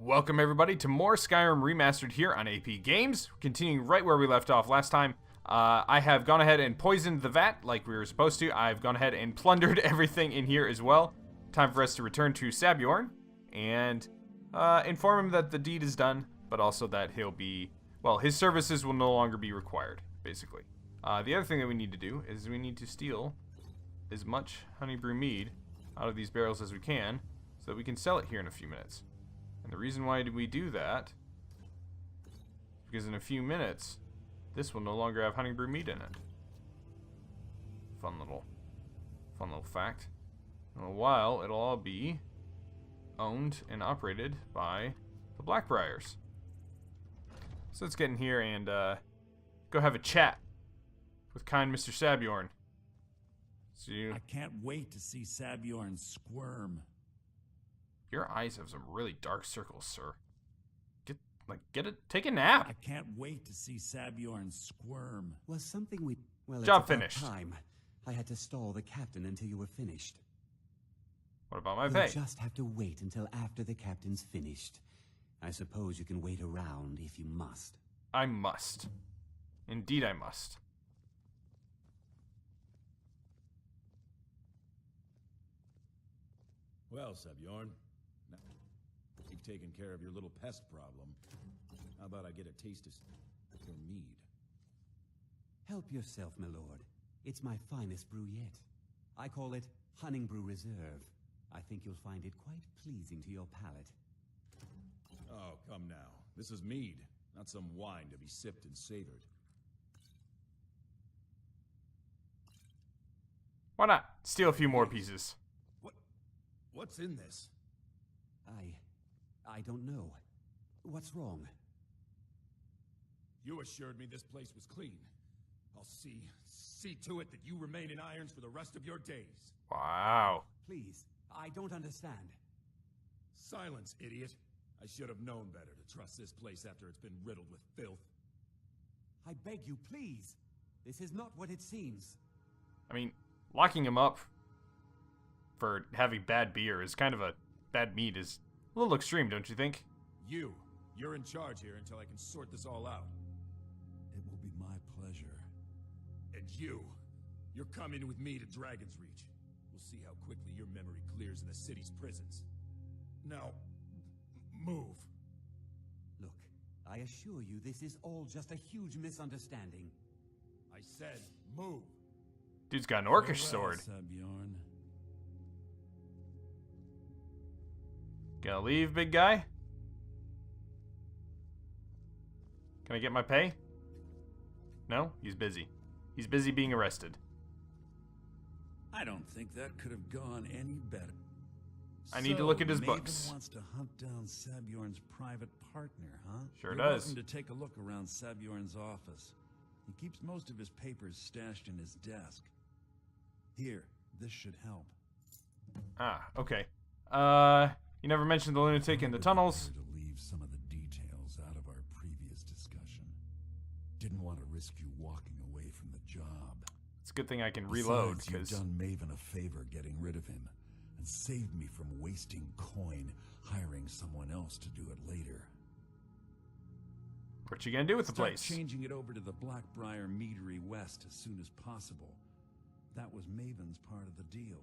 Welcome everybody to more Skyrim Remastered here on AP Games. Continuing right where we left off last time. I have gone ahead and poisoned the vat like we were supposed to. I've gone ahead and plundered everything in here as well. Time for us to return to Sabjorn and inform him that the deed is done, but also that he'll be, well, his services will no longer be required, basically. The other thing that we need to do is we need to steal as much honeybrew mead out of these barrels as we can so that we can sell it here in a few minutes. And the reason why we do that is because in a few minutes, this will no longer have honeybrew mead in it. Fun little fact. In a while, it'll all be owned and operated by the Blackbriars. So let's get in here and go have a chat with kind Mr. Sabjorn. I can't wait to see Sabjorn squirm. Your eyes have some really dark circles, sir. Take a nap. I can't wait to see Sabjorn squirm. Was something we... Well, Job it's about finished. time. I had to stall the captain until you were finished. What about my You'll pay? just have to wait until after the captain's finished. I suppose you can wait around if you must. I must. Indeed I must. Well, Sabjorn, now you've taken care of your little pest problem. How about I get a taste of your mead? Help yourself, my lord. It's my finest brew yet. I call it Honeybrew Reserve. I think you'll find it quite pleasing to your palate. Oh, come now. This is mead, not some wine to be sipped and savored. Why not steal a few more pieces? What's in this? I don't know. What's wrong? You assured me this place was clean. I'll see to it that you remain in irons for the rest of your days. Wow. Please, I don't understand. Silence, idiot. I should have known better to trust this place after it's been riddled with filth. I beg you, please. This is not what it seems. I mean, locking him up for having bad beer is kind of a bad mead is a little extreme, don't you think? You're in charge here until I can sort this all out. It will be my pleasure. And you're coming with me to Dragon's Reach. We'll see how quickly your memory clears in the city's prisons. Now, move. Look, I assure you this is all just a huge misunderstanding. I said, move. Dude's got an orcish sword. Sabjorn. Gonna leave, big guy? Can I get my pay? No? He's busy. He's busy being arrested. I don't think that could have gone any better. I need to look at his Maven books. Wants to hunt down Sabjorn's private partner, huh? Sure You're does. welcome to take a look around Sabjorn's office. He keeps most of his papers stashed in his desk. Here, this should help. Ah, okay. You never mentioned the lunatic in the tunnels. To leave some of the details out of our previous discussion. Didn't want to risk you walking away from the job. It's a good thing I can reload, Besides, you've because... done Maven a favor getting rid of him, and saved me from wasting coin hiring someone else to do it later. What you gonna do with the Start place? changing it over to the Blackbriar Meadery West as soon as possible. That was Maven's part of the deal.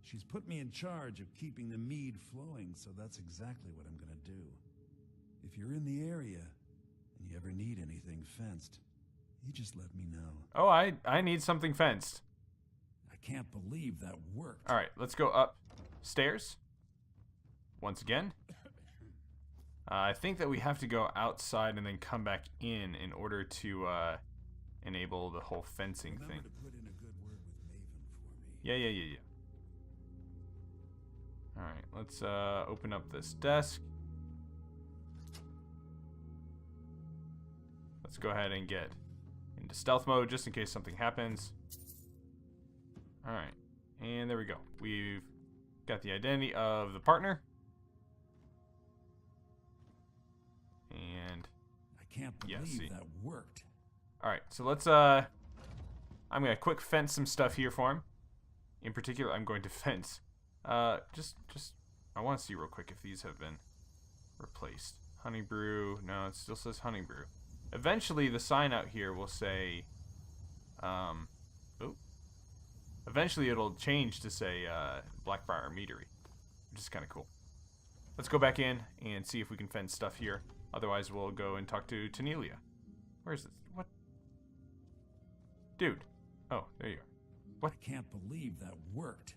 She's put me in charge of keeping the mead flowing, so that's exactly what I'm gonna do. If you're in the area, and you ever need anything fenced, you just let me know. Oh, I need something fenced. I can't believe that worked. Alright, let's go upstairs. Once again. I think that we have to go outside and then come back in order to enable the whole fencing Remember thing. to put in a good word with Maven for me. Yeah. Alright, let's open up this desk. Let's go ahead and get into stealth mode just in case something happens. Alright, and there we go. We've got the identity of the partner. And I can't believe that worked. alright, so let's I'm gonna quick fence some stuff here for him. In particular, I'm going to fence I want to see real quick if these have been Replaced. Honey brew. No, it still says honey brew. Eventually, the sign out here will say... Eventually, it'll change to say Blackbriar Meadery, which is kind of cool. Let's go back in and see if we can find stuff here. Otherwise, we'll go and talk to Tanelia. Where's this? What? Dude. Oh, there you are. What? I can't believe that worked.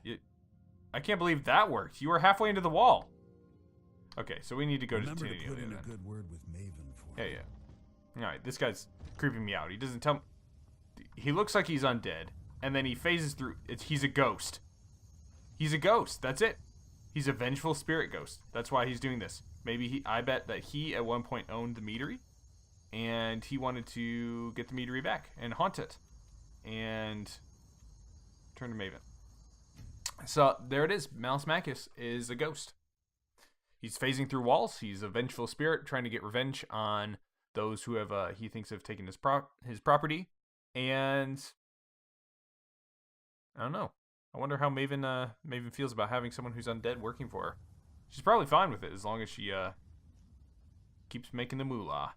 I can't believe that worked. You were halfway into the wall. Okay, so we need to go Remember to Tanelia. to put in a good word with Maven for Yeah, me. yeah. Alright, this guy's creeping me out. He doesn't tell me. He looks like he's undead, and then he phases through. He's a ghost. He's a ghost. That's it. He's a vengeful spirit ghost. That's why he's doing this. Maybe I bet that he at one point owned the meadery, and he wanted to get the meadery back and haunt it, and turn to Maven. So there it is. Malus Macus is a ghost. He's phasing through walls. He's a vengeful spirit trying to get revenge on those who have he thinks have taken his property, and I don't know. I wonder how Maven feels about having someone who's undead working for her. She's probably fine with it as long as she keeps making the moolah.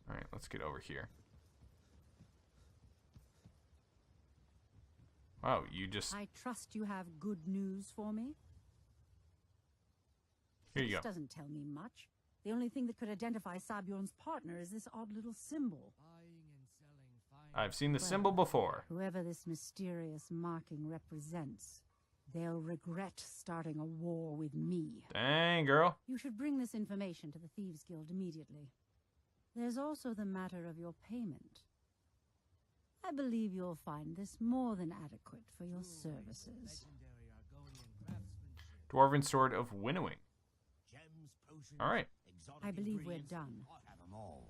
All right, let's get over here. Wow, you just... I trust you have good news for me. Here you go. This doesn't tell me much. The only thing that could identify Sabjorn's partner is this odd little symbol. I've seen the symbol before. Whoever this mysterious marking represents, they'll regret starting a war with me. Dang, girl. You should bring this information to the Thieves Guild immediately. There's also the matter of your payment. I believe you'll find this more than adequate for your services. Dwarven Sword of Winnowing. All right. I believe we're done.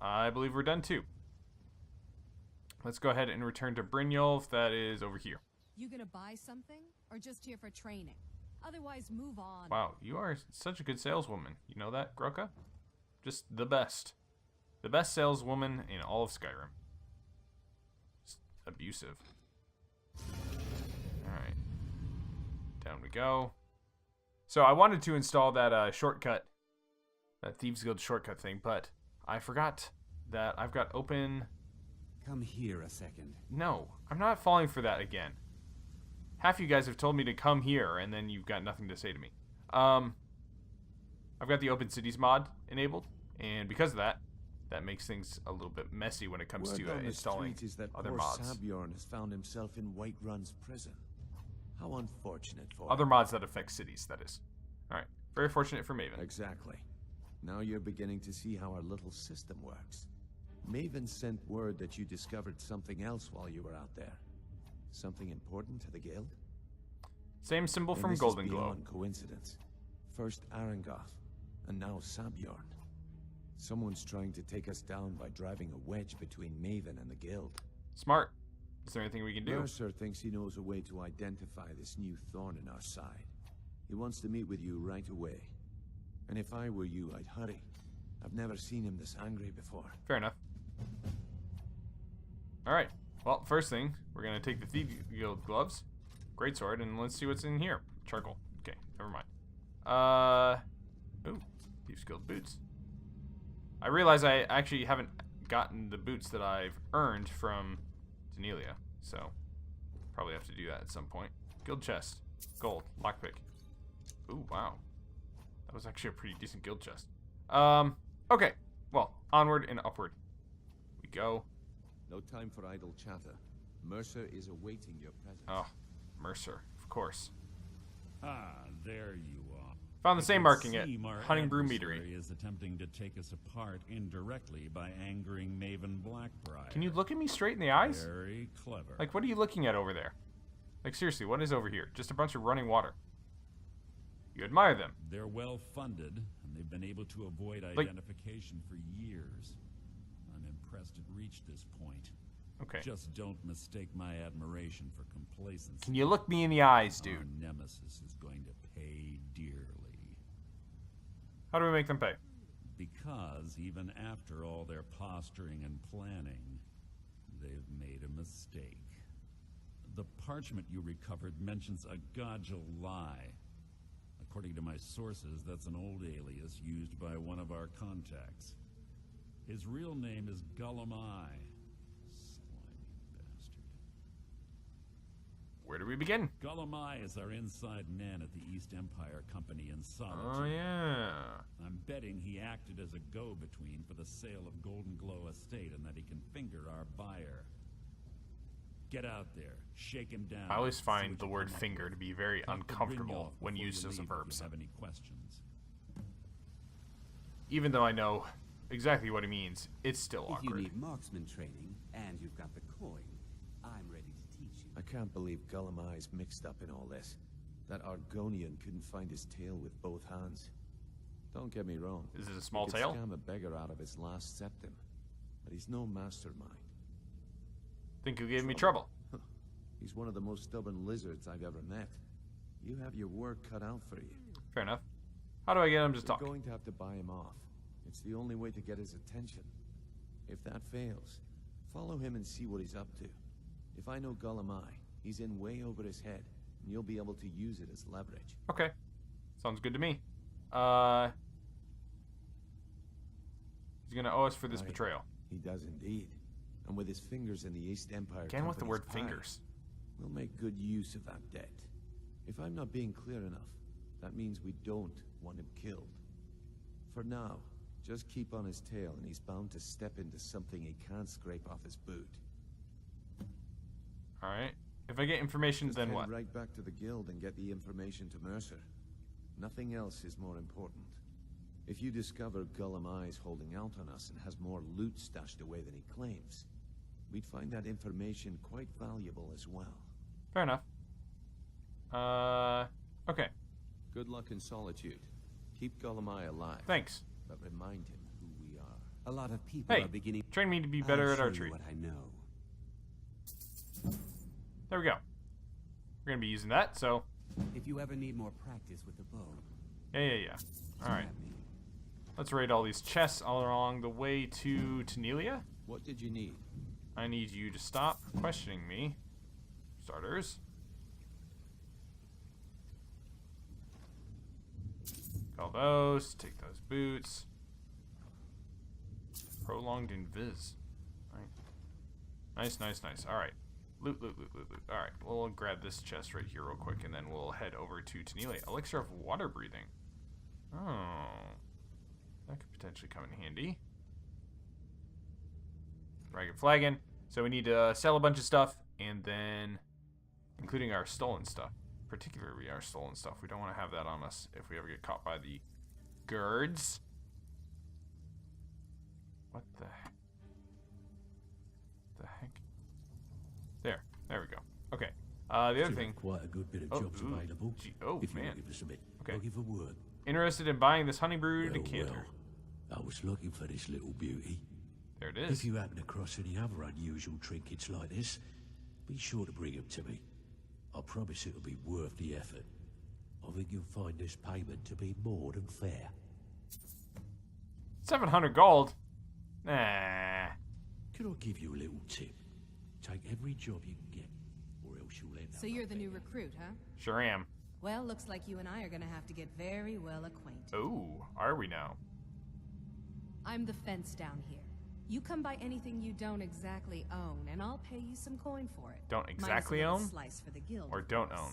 I believe we're done too. Let's go ahead and return to Brynjolf. That is over here. You gonna buy something, or just here for training? Otherwise, move on. Wow, you are such a good saleswoman. You know that, Groka? Just the best. The best saleswoman in all of Skyrim. Just abusive. Alright. Down we go. So I wanted to install that shortcut. That Thieves Guild shortcut thing, but I forgot that I've got open... Come here a second. No, I'm not falling for that again. Half you guys have told me to come here, and then you've got nothing to say to me. I've got the Open Cities mod enabled, and because of that, that makes things a little bit messy when it comes to installing other mods. Sabjorn has found himself in Whiterun's prison. How unfortunate for Other him. mods that affect cities, that is. Alright, very fortunate for Maven. Exactly. Now you're beginning to see how our little system works. Maven sent word that you discovered something else while you were out there. Something important to the guild? Same symbol And from this Golden is Glow. beyond coincidence. First Arangoth, and now Sabjorn. Someone's trying to take us down by driving a wedge between Maven and the guild. Smart. Is there anything we can do? Mercer thinks he knows a way to identify this new thorn in our side. He wants to meet with you right away. And if I were you, I'd hurry. I've never seen him this angry before. Fair enough. Alright. Well, first thing, we're going to take the Thieves Guild gloves, greatsword, and let's see what's in here. Charcoal. Okay, never mind. Ooh, Thieves Guild boots. I realize I actually haven't gotten the boots that I've earned from Tanelia, so probably have to do that at some point. Guild chest. Gold. Lockpick. Ooh, wow. That was actually a pretty decent guild chest. Okay. Well, onward and upward we go. No time for idle chatter. Mercer is awaiting your presence. Oh, Mercer, of course. Ah, there you are. Found the same marking at Our Hunting Brew adversary Meadery. is attempting to take us apart indirectly by angering Maven Blackbriar. Can you look at me straight in the eyes? Very clever. Like, what are you looking at over there? Like, seriously, what is over here? Just a bunch of running water. You admire them. They're well funded, and they've been able to avoid Like- identification for years. I'm impressed it reached this point. Okay. Just don't mistake my admiration for complacency. Can you look me in the eyes, Our dude? nemesis is going to pay dearly. How do we make them pay? Because even after all their posturing and planning, they've made a mistake. The parchment you recovered mentions a Godjal lie. According to my sources, that's an old alias used by one of our contacts. His real name is Gullum Eye. Slimy bastard. Where do we begin? Gullum Eye is our inside man at the East Empire Company in Solitude. Oh, yeah. I'm betting he acted as a go-between for the sale of Golden Glow Estate and that he can finger our buyer. Get out there, shake him down. I always see find what the you word come up finger with. to be very Talk to uncomfortable Brynjolf when before used you as a leave verb. if you have any questions. Even though I know exactly what it means, it's still If you awkward. need marksman training, and you've got the coin, I'm ready to teach you. I can't believe Gullum Eye's mixed up in all this. That Argonian couldn't find his tail with both hands. Don't get me wrong. Is it a small he could tail? scam a beggar out of his last septim, but he's no mastermind. Think you gave me trouble. He's one of the most stubborn lizards I've ever met. You have your work cut out for you. Fair enough. How do I get him to You're talk? going to have to buy him off. It's the only way to get his attention. If that fails, follow him and see what he's up to. If I know Gullum Eye, he's in way over his head, and you'll be able to use it as leverage. Okay. Sounds good to me. He's gonna owe us for this Aye, betrayal. He does indeed. And with his fingers in the East Empire Again with the word Company's pie, fingers. we'll make good use of that debt. If I'm not being clear enough, that means we don't want him killed. For now, just keep on his tail and he's bound to step into something he can't scrape off his boot. Alright. If I get information, Just then head what? right back to the guild and get the information to Mercer. Nothing else is more important. If you discover Gullum Eye's holding out on us and has more loot stashed away than he claims, we'd find that information quite valuable as well. Fair enough. Okay. Good luck in Solitude. Keep Gullum Eye alive. Thanks. But remind him who we are. A lot of people Hey, are beginning. train me to be better I'll at show you archery. what I know. There we go. We're gonna be using that, so If you ever need more practice with the bow, yeah. Alright. grab me. Let's raid all these chests all along the way to Tamriel. What did you need? I need you to stop questioning me. Starters. All those. Take those boots. Prolonged invis. Nice. Nice. Alright. Loot. Alright, we'll grab this chest right here real quick, and then we'll head over to Tamriel. Elixir of water breathing. Oh. That could potentially come in handy. Ragged flagon. So we need to sell a bunch of stuff, and then, including our stolen stuff. Particularly our stolen stuff. We don't want to have that on us if we ever get caught by the guards. What the heck? There we go. Okay. The other thing. Quite a good bit of Oh, jobs ooh, available. gee, oh, if you're man. looking for something, Okay. looking for work. Interested in buying this honey brewed Well, decanter. I was looking for this little beauty. There it If is. you happen across any other unusual trinkets like this, be sure to bring them to me. I promise it'll be worth the effort. I think you'll find this payment to be more than fair. 700 gold. Nah. Can I give you a little tip? Take every job you can get, or else you'll end up. So you're the up new there. recruit, huh? Sure am. Well, looks like you and I are gonna have to get very well acquainted. Oh, are we now? I'm the fence down here. You come by anything you don't exactly own, and I'll pay you some coin for it. Don't Minus a exactly little own? Slice for the guild, Or of don't course. own?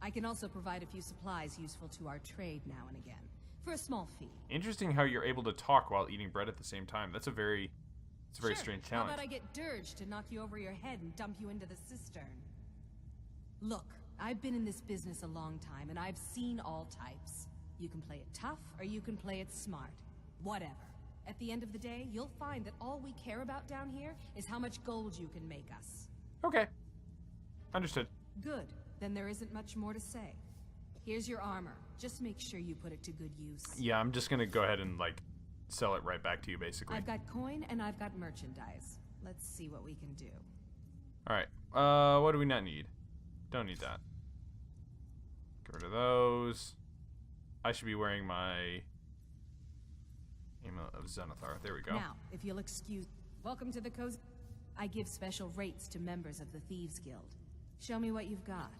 I can also provide a few supplies useful to our trade now and again, for a small fee. Interesting how you're able to talk while eating bread at the same time. That's a very Sure. strange How talent. about I get Dirge to knock you over your head and dump you into the cistern? Look, I've been in this business a long time, and I've seen all types. You can play it tough, or you can play it smart. Whatever. At the end of the day, you'll find that all we care about down here is how much gold you can make us. Okay. Understood. Good. Then there isn't much more to say. Here's your armor. Just make sure you put it to good use. Yeah, I'm just gonna go ahead and, like, sell it right back to you, basically. I've got coin and I've got merchandise. Let's see what we can do. Alright. What do we not need? Don't need that. Get rid of those. I should be wearing my Amulet of Zenithar. There we go. Now, if you'll excuse... Welcome to the cozy... I give special rates to members of the Thieves Guild. Show me what you've got.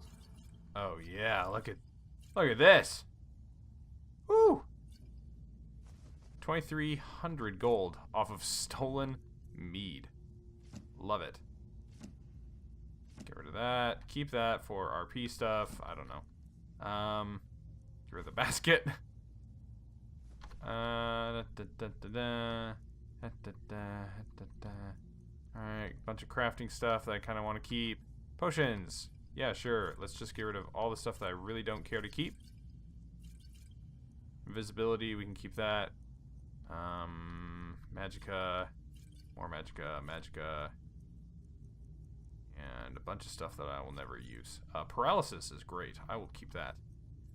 Oh yeah, look at this. Woo! 2,300 gold off of stolen mead. Love it. Get rid of that. Keep that for RP stuff. I don't know. Get rid of the basket. Alright, bunch of crafting stuff that I kind of want to keep. Potions. Yeah, sure. Let's just get rid of all the stuff that I really don't care to keep. Invisibility, we can keep that. Magicka. More Magicka. Magicka. And a bunch of stuff that I will never use. Paralysis is great. I will keep that.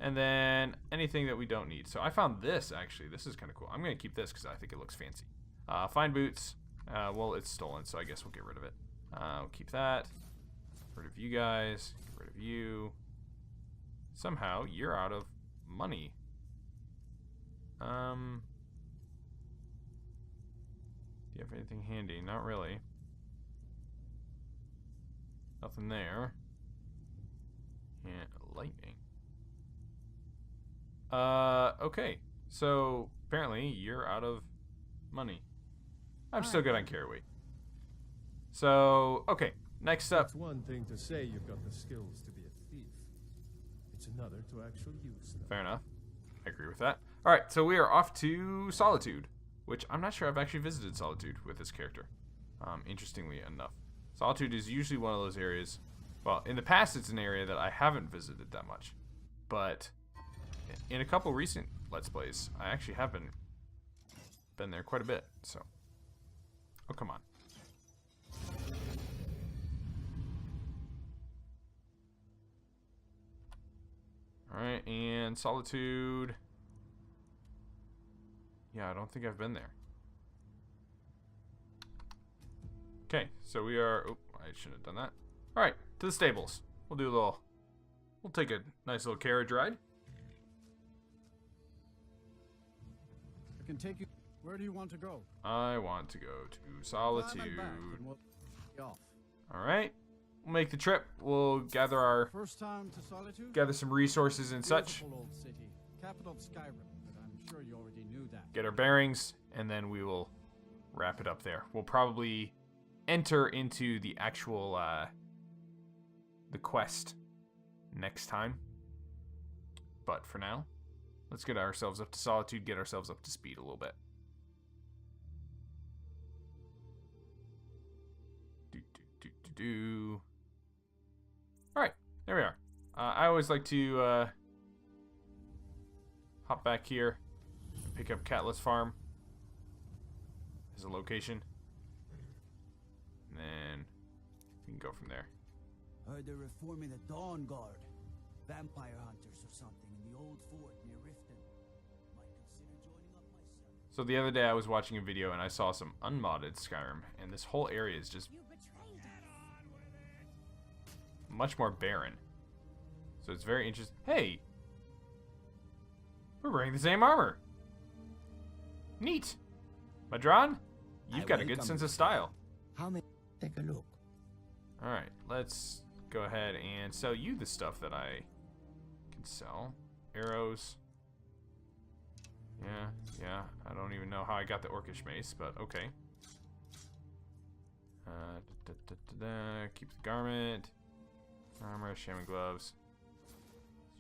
And then anything that we don't need. So I found this, actually. This is kind of cool. I'm going to keep this because I think it looks fancy. Fine boots. Well, it's stolen, so I guess we'll get rid of it. We'll keep that. Get rid of you guys. Get rid of you. Somehow, you're out of money. Do you have anything handy? Not really. Nothing there. And lightning. Okay. So, apparently, you're out of money. I'm still good on carry weight. So, okay. Next up. It's one thing to say you've got the skills to be a thief. It's another to actually use them. Fair enough. I agree with that. Alright, so we are off to Solitude, which I'm not sure I've actually visited Solitude with this character. Interestingly enough. Solitude is usually one of those areas. Well, in the past it's an area that I haven't visited that much. But in a couple recent Let's Plays, I actually have been there quite a bit, so. Oh, come on. Alright, and Solitude. Yeah, I don't think I've been there. Okay, so we are... Oh, I shouldn't have done that. Alright, to the stables. We'll do a little... We'll take a nice little carriage ride. I can take you... Where do you want to go? I want to go to Solitude. Alright. We'll make the trip. We'll gather our... First time to Solitude? Gather some resources and such. Beautiful old city. Capital of Skyrim, but I'm sure you already knew that. Get our bearings, and then we will wrap it up there. We'll probably enter into the actual, the quest next time. But for now, let's get ourselves up to Solitude, get ourselves up to speed a little bit. Alright, there we are. I always like to hop back here and pick up Catless Farm as a location. And then we can go from there. Heard they're reforming the Dawn Guard. Vampire hunters or something in the old fort near Riften. Might consider joining up myself. So the other day I was watching a video and I saw some unmodded Skyrim, and this whole area is just much more barren. So it's very interesting. Hey! We're wearing the same armor! Neat! Madron, you've got a good sense of style. How many? Take a look. Alright, let's go ahead and sell you the stuff that I can sell. Arrows. Yeah, I don't even know how I got the Orcish mace, but okay. Keep the garment. Armor, shaman gloves.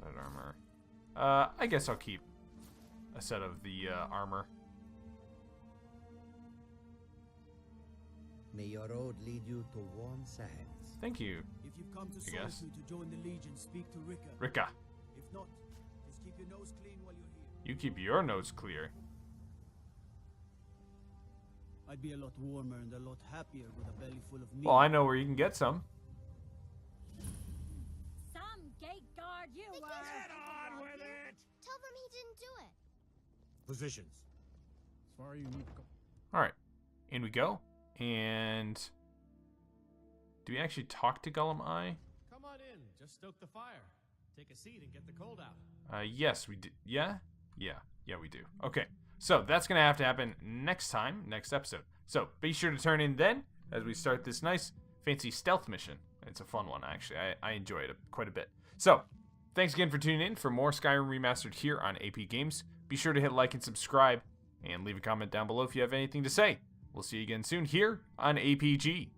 Side armor. I guess I'll keep a set of the armor. May your road lead you to warm sands. Thank you. If you've come to I guess. Solitude to join the Legion, speak to Rika. Rika. If not, just keep your nose clean while you're here. You keep your nose clear. I'd be a lot warmer and a lot happier with a belly full of meat. Well, I know where you can get some. Some gate guard you are. Get on with it! Tell them he didn't do it. Positions. As far as you need to go. Alright. In we go. And do we actually talk to Gollum Eye? Come on in. Just stoke the fire. Take a seat and get the cold out. Yes, we do. Yeah, we do. Okay, so that's gonna have to happen next time, next episode. So be sure to turn in then as we start this nice, fancy stealth mission. It's a fun one, actually. I enjoy it quite a bit. So thanks again for tuning in for more Skyrim Remastered here on AP Games. Be Be sure to hit like and subscribe, and leave a comment down below if you have anything to say. We'll see you again soon here on APG.